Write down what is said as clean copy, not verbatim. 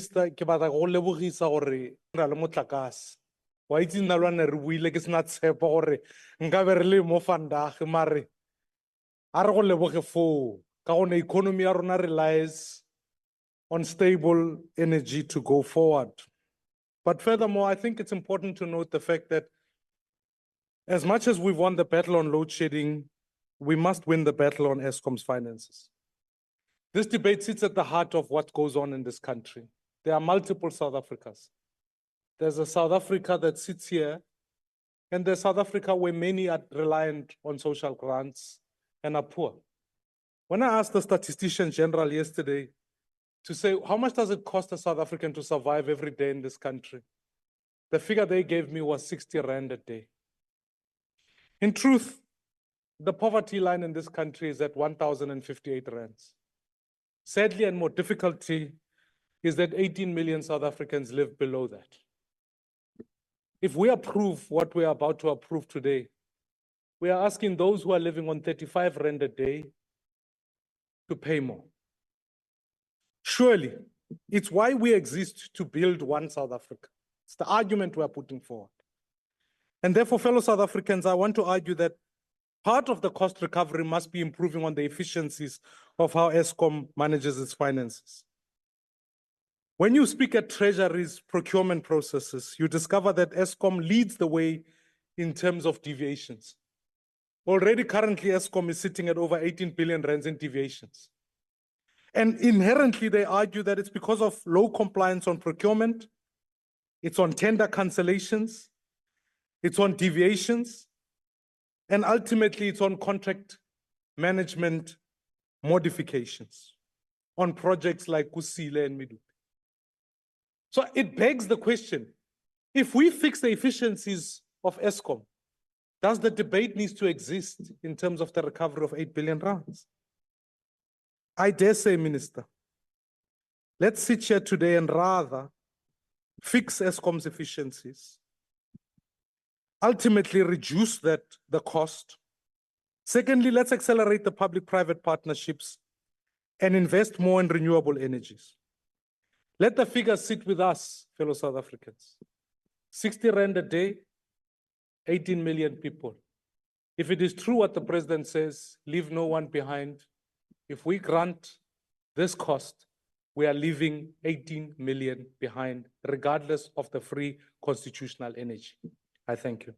Minister, ke batla go lebogisa gore ra le motlakase. Wa itse nna lwana re buile ke sena tshepo gore nka be re le mo Vandag mare a re go leboge foo ka gone economy ya rona relies on stable energy to go forward. But furthermore, I think it's important to note the fact that as much as we've won the battle on load shedding, we must win the battle on Eskom's finances. This debate sits at the heart of what goes on in this country. There are multiple South Africas. There's a South Africa that sits here, and there's South Africa where many are reliant on social grants and are poor. When I asked the statistician general yesterday to say, how much does it cost a South African to survive every day in this country? The figure they gave me was 60 Rand a day. In truth, the poverty line in this country is at 1,058 rands. Sadly, and more difficulty is that 18 million South Africans live below that. If we approve what we are about to approve today, we are asking those who are living on 35 Rand a day to pay more. Surely, it's why we exist to build one South Africa. It's the argument we are putting forward. And therefore, fellow South Africans, I want to argue that part of the cost recovery must be improving on the efficiencies of how Eskom manages its finances. When you speak at Treasury's procurement processes, you discover that Eskom leads the way in terms of deviations. Already currently, Eskom is sitting at over 18 billion rands in deviations. And inherently, they argue that it's because of low compliance on procurement, it's on tender cancellations, it's on deviations, and ultimately it's on contract management modifications on projects like Kusile and Midu. So it begs the question, if we fix the efficiencies of Eskom, does the debate need to exist in terms of the recovery of 8 billion rands? I dare say, Minister, let's sit here today and rather fix Eskom's efficiencies, ultimately reduce the cost. Secondly, let's accelerate the public-private partnerships and invest more in renewable energies. Let the figures sit with us, fellow South Africans. 60 Rand a day, 18 million people. If it is true what the president says, leave no one behind. If we grant this cost, we are leaving 18 million behind, regardless of the free constitutional energy. I thank you.